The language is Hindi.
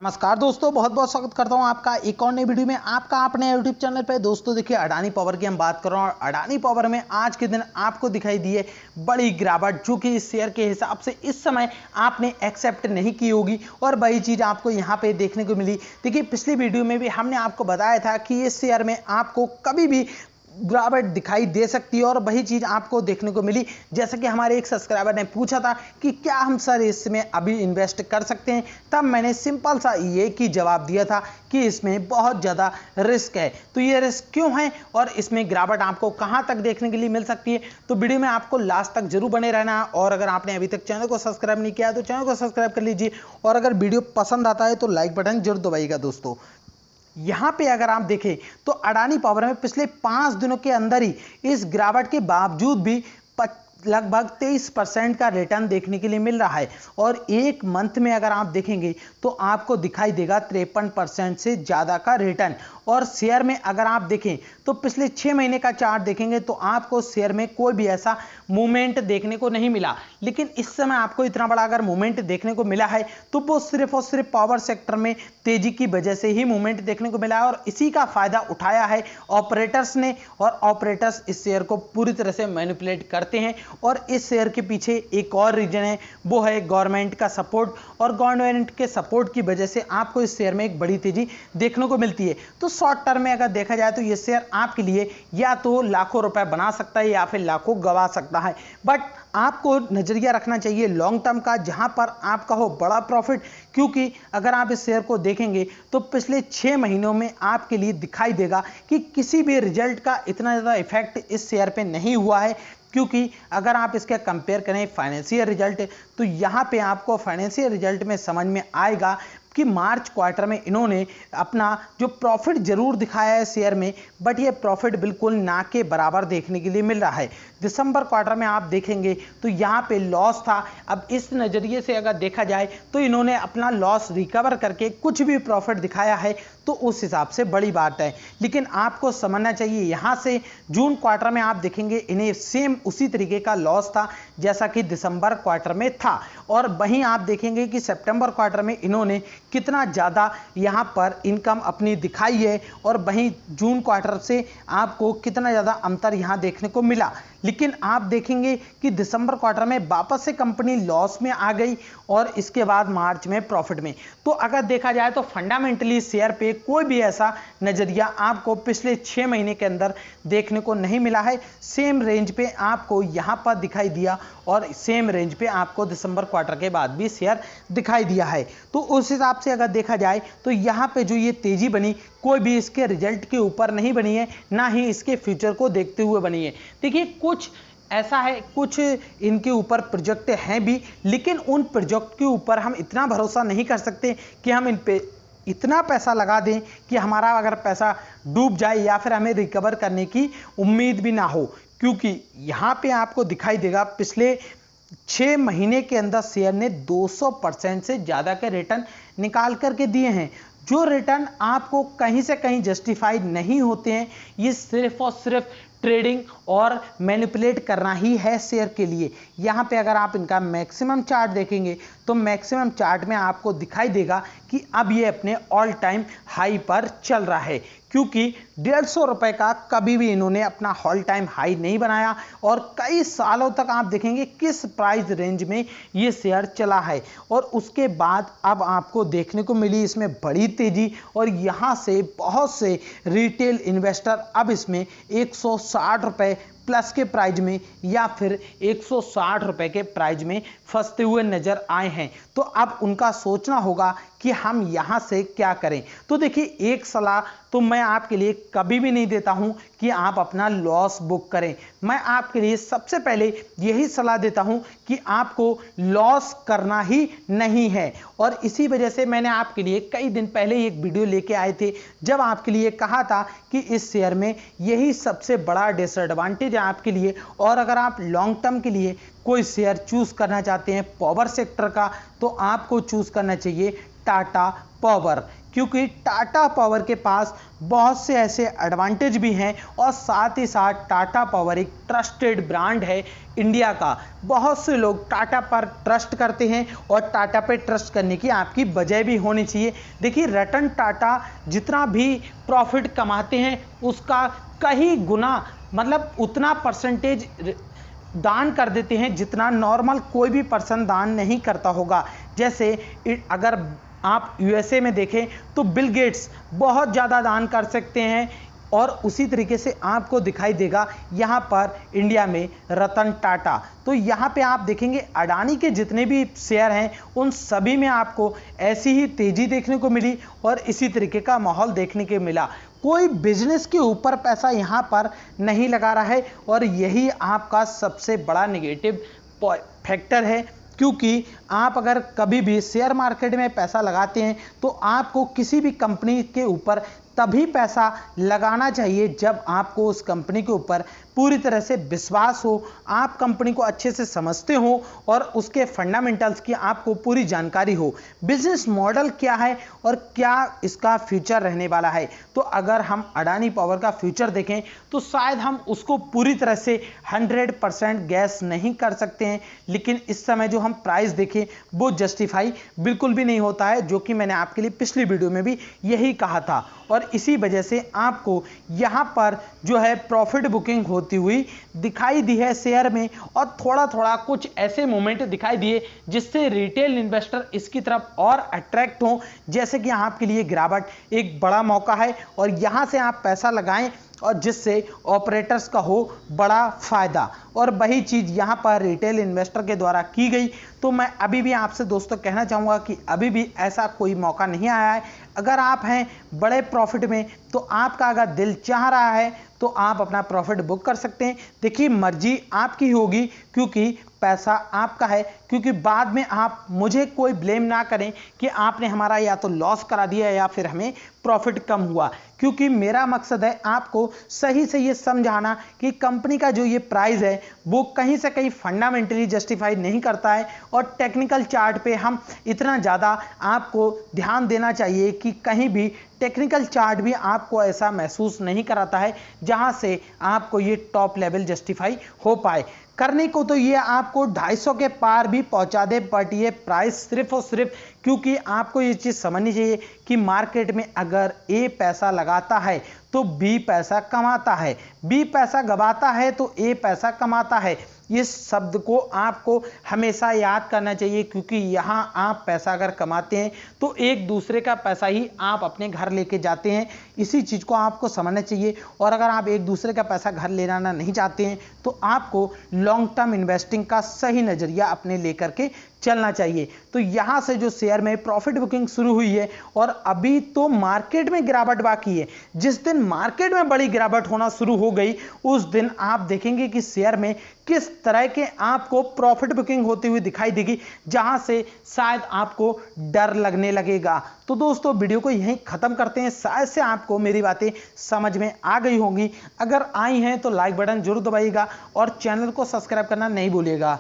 नमस्कार दोस्तों, बहुत बहुत स्वागत करता हूं आपका एक और नई वीडियो में। आपका अपने यूट्यूब चैनल पे। दोस्तों देखिए, अडानी पावर की हम बात कर रहे हैं और अडानी पावर में आज के दिन आपको दिखाई दी है बड़ी गिरावट, जो कि इस शेयर के हिसाब से इस समय आपने एक्सेप्ट नहीं की होगी और वही चीज़ आपको यहां पे देखने को मिली। देखिए, पिछली वीडियो में भी हमने आपको बताया था कि इस शेयर में आपको कभी भी गिरावट दिखाई दे सकती है और वही चीज़ आपको देखने को मिली। जैसा कि हमारे एक सब्सक्राइबर ने पूछा था कि क्या हम सर इसमें अभी इन्वेस्ट कर सकते हैं, तब मैंने सिंपल सा ये कि जवाब दिया था कि इसमें बहुत ज़्यादा रिस्क है। तो ये रिस्क क्यों है और इसमें गिरावट आपको कहां तक देखने के लिए मिल सकती है, तो वीडियो में आपको लास्ट तक जरूर बने रहना। और अगर आपने अभी तक चैनल को सब्सक्राइब नहीं किया तो चैनल को सब्सक्राइब कर लीजिए और अगर वीडियो पसंद आता है तो लाइक बटन जरूर दबाइएगा। दोस्तों यहां पे अगर आप देखें तो अडानी पावर में पिछले 5 दिनों के अंदर ही इस गिरावट के बावजूद भी लगभग 23% का रिटर्न देखने के लिए मिल रहा है और एक मंथ में अगर आप देखेंगे तो आपको दिखाई देगा 53% से ज़्यादा का रिटर्न। और शेयर में अगर आप देखें तो पिछले 6 महीने का चार्ट देखेंगे तो आपको शेयर में कोई भी ऐसा मूवमेंट देखने को नहीं मिला, लेकिन इस समय आपको इतना बड़ा अगर मूवमेंट देखने को मिला है तो वो सिर्फ और सिर्फ पावर सेक्टर में तेजी की वजह से ही मूवमेंट देखने को मिला है और इसी का फायदा उठाया है ऑपरेटर्स ने। और ऑपरेटर्स इस शेयर को पूरी तरह से मैनिपुलेट करते हैं और इस शेयर के पीछे एक और रीजन है, वो है गवर्नमेंट का सपोर्ट। और गवर्नमेंट के सपोर्ट की वजह से आपको इस शेयर में एक बड़ी तेजी देखने को मिलती है। तो शॉर्ट टर्म में अगर देखा जाए तो ये शेयर आपके लिए या तो लाखों रुपए बना सकता है या फिर लाखों गवा सकता है, बट आपको नजरिया रखना चाहिए लॉन्ग टर्म का, जहां पर आपका हो बड़ा प्रॉफिट। क्योंकि अगर आप इस शेयर को देखेंगे तो पिछले 6 महीनों में आपके लिए दिखाई देगा कि किसी भी रिजल्ट का इतना ज़्यादा इफेक्ट इस शेयर पे नहीं हुआ है। क्योंकि अगर आप इसके कंपेयर करें फाइनेंशियल रिजल्ट तो यहाँ पे आपको फाइनेंशियल रिजल्ट में समझ में आएगा कि मार्च क्वार्टर में इन्होंने अपना जो प्रॉफिट जरूर दिखाया है शेयर में, बट ये प्रॉफिट बिल्कुल ना के बराबर देखने के लिए मिल रहा है। दिसंबर क्वार्टर में आप देखेंगे तो यहाँ पे लॉस था। अब इस नज़रिए से अगर देखा जाए तो इन्होंने अपना लॉस रिकवर करके कुछ भी प्रॉफिट दिखाया है तो उस हिसाब से बड़ी बात है। लेकिन आपको समझना चाहिए यहाँ से जून क्वार्टर में आप देखेंगे इन्हें सेम उसी तरीके का लॉस था जैसा कि दिसंबर क्वार्टर में था। और वहीं आप देखेंगे कि सितंबर क्वार्टर में इन्होंने कितना ज़्यादा यहाँ पर इनकम अपनी दिखाई है और वहीं जून क्वार्टर से आपको कितना ज़्यादा अंतर यहाँ देखने को मिला। लेकिन आप देखेंगे कि दिसंबर क्वार्टर में वापस से कंपनी लॉस में आ गई और इसके बाद मार्च में प्रॉफिट में। तो अगर देखा जाए तो फंडामेंटली शेयर पे कोई भी ऐसा नज़रिया आपको पिछले 6 महीने के अंदर देखने को नहीं मिला है। सेम रेंज पे आपको यहाँ पर दिखाई दिया और सेम रेंज पे आपको दिसंबर क्वार्टर के बाद भी शेयर दिखाई दिया है। तो उस हिसाब से अगर देखा जाए तो यहाँ पे जो ये तेजी बनी कोई भी इसके रिजल्ट के ऊपर नहीं बनी है, ना ही इसके फ्यूचर को देखते हुए बनी है। देखिए, कुछ ऐसा है, कुछ इनके ऊपर प्रोजेक्ट हैं भी, लेकिन उन प्रोजेक्ट के ऊपर हम इतना भरोसा नहीं कर सकते कि हम इन पे इतना पैसा लगा दें कि हमारा अगर पैसा डूब जाए या फिर हमें रिकवर करने की उम्मीद भी ना हो। क्योंकि यहाँ पे आपको दिखाई देगा पिछले 6 महीने के अंदर शेयर ने 200% से ज़्यादा के रिटर्न निकाल करके दिए हैं। जो रिटर्न आपको कहीं से कहीं जस्टिफाइड नहीं होते हैं, ये सिर्फ और सिर्फ ट्रेडिंग और मैनिपुलेट करना ही है शेयर के लिए। यहाँ पे अगर आप इनका मैक्सिमम चार्ट देखेंगे तो मैक्सिमम चार्ट में आपको दिखाई देगा कि अब ये अपने ऑल टाइम हाई पर चल रहा है। क्योंकि 150 रुपए का कभी भी इन्होंने अपना ऑल टाइम हाई नहीं बनाया और कई सालों तक आप देखेंगे किस प्राइस रेंज में ये शेयर चला है और उसके बाद अब आपको देखने को मिली इसमें बड़ी तेजी और यहाँ से बहुत से रिटेल इन्वेस्टर अब इसमें 160 रुपए प्लस के प्राइस में या फिर 160 रुपए के प्राइस में फंसते हुए नजर आए हैं। तो अब उनका सोचना होगा कि हम यहां से क्या करें। तो देखिए, एक सलाह तो मैं आपके लिए कभी भी नहीं देता हूं कि आप अपना लॉस बुक करें। मैं आपके लिए सबसे पहले यही सलाह देता हूं कि आपको लॉस करना ही नहीं है। और इसी वजह से मैंने आपके लिए कई दिन पहले एक वीडियो लेके आए थे जब आपके लिए कहा था कि इस शेयर में यही सबसे बड़ा डिसएडवांटेज है आपके लिए। और अगर आप लॉन्ग टर्म के लिए कोई शेयर चूज करना चाहते हैं पावर सेक्टर का, तो आपको चूज करना चाहिए टाटा पावर। क्योंकि टाटा पावर के पास बहुत से ऐसे एडवांटेज भी हैं और साथ ही साथ टाटा पावर एक ट्रस्टेड ब्रांड है इंडिया का। बहुत से लोग टाटा पर ट्रस्ट करते हैं और टाटा पे ट्रस्ट करने की आपकी वजह भी होनी चाहिए। देखिए, रतन टाटा जितना भी प्रॉफिट कमाते हैं उसका कई गुना, मतलब उतना परसेंटेज दान कर देते हैं जितना नॉर्मल कोई भी पर्सन दान नहीं करता होगा। जैसे अगर आप यूएसए में देखें तो बिल गेट्स बहुत ज़्यादा दान कर सकते हैं और उसी तरीके से आपको दिखाई देगा यहाँ पर इंडिया में रतन टाटा। तो यहाँ पे आप देखेंगे अडानी के जितने भी शेयर हैं उन सभी में आपको ऐसी ही तेज़ी देखने को मिली और इसी तरीके का माहौल देखने को मिला। कोई बिजनेस के ऊपर पैसा यहाँ पर नहीं लगा रहा है और यही आपका सबसे बड़ा नेगेटिव फैक्टर है। क्योंकि आप अगर कभी भी शेयर मार्केट में पैसा लगाते हैं तो आपको किसी भी कंपनी के ऊपर तभी पैसा लगाना चाहिए जब आपको उस कंपनी के ऊपर पूरी तरह से विश्वास हो, आप कंपनी को अच्छे से समझते हो और उसके फंडामेंटल्स की आपको पूरी जानकारी हो, बिजनेस मॉडल क्या है और क्या इसका फ्यूचर रहने वाला है। तो अगर हम अडानी पावर का फ्यूचर देखें तो शायद हम उसको पूरी तरह से 100% गैस नहीं कर सकते हैं, लेकिन इस समय जो हम प्राइस देखें वो जस्टिफाई बिल्कुल भी नहीं होता है, जो कि मैंने आपके लिए पिछली वीडियो में भी यही कहा था। और इसी वजह से आपको यहाँ पर जो है प्रॉफिट बुकिंग होती हुई दिखाई दी है शेयर में और थोड़ा थोड़ा कुछ ऐसे मोमेंट दिखाई दिए जिससे रिटेल इन्वेस्टर इसकी तरफ और अट्रैक्ट हों। जैसे कि आपके लिए गिरावट एक बड़ा मौका है और यहाँ से आप पैसा लगाएं और जिससे ऑपरेटर्स का हो बड़ा फायदा, और वही चीज़ यहाँ पर रिटेल इन्वेस्टर के द्वारा की गई। तो मैं अभी भी आपसे दोस्तों कहना चाहूँगा कि अभी भी ऐसा कोई मौका नहीं आया है। अगर आप हैं बड़े प्रॉफिट में तो आपका अगर दिल चाह रहा है तो आप अपना प्रॉफिट बुक कर सकते हैं। देखिए, मर्जी आपकी होगी क्योंकि पैसा आपका है, क्योंकि बाद में आप मुझे कोई ब्लेम ना करें कि आपने हमारा या तो लॉस करा दिया या फिर हमें प्रॉफिट कम हुआ, क्योंकि मेरा मकसद है आपको सही से ये समझाना कि कंपनी का जो ये प्राइस है वो कहीं से कहीं फंडामेंटली जस्टिफाई नहीं करता है और टेक्निकल चार्ट पे हम इतना ज़्यादा आपको ध्यान देना चाहिए कि कहीं भी टेक्निकल चार्ट भी आपको ऐसा महसूस नहीं कराता है जहां से आपको ये टॉप लेवल जस्टिफाई हो पाए। करने को तो ये आपको 250 के पार भी पहुंचा दे, बट ये प्राइस सिर्फ और सिर्फ क्योंकि आपको ये चीज़ समझनी चाहिए कि मार्केट में अगर ए पैसा लगाता है तो बी पैसा कमाता है, बी पैसा गवाता है तो ए पैसा कमाता है। इस शब्द को आपको हमेशा याद करना चाहिए, क्योंकि यहाँ आप पैसा अगर कमाते हैं तो एक दूसरे का पैसा ही आप अपने घर लेके जाते हैं। इसी चीज़ को आपको समझना चाहिए। और अगर आप एक दूसरे का पैसा घर ले जाना नहीं चाहते हैं तो आपको लॉन्ग टर्म इन्वेस्टिंग का सही नज़रिया अपने लेकर के चलना चाहिए। तो यहाँ से जो शेयर में प्रॉफिट बुकिंग शुरू हुई है और अभी तो मार्केट में गिरावट बाकी है। जिस दिन मार्केट में बड़ी गिरावट होना शुरू हो गई उस दिन आप देखेंगे कि शेयर में किस तरह के आपको प्रॉफिट बुकिंग होती हुई दिखाई देगी, जहां से शायद आपको डर लगने लगेगा। तो दोस्तों, वीडियो को यहीं खत्म करते हैं। शायद से आपको मेरी बातें समझ में आ गई होंगी। अगर आई हैं तो लाइक बटन जरूर दबाइएगा और चैनल को सब्सक्राइब करना नहीं भूलिएगा।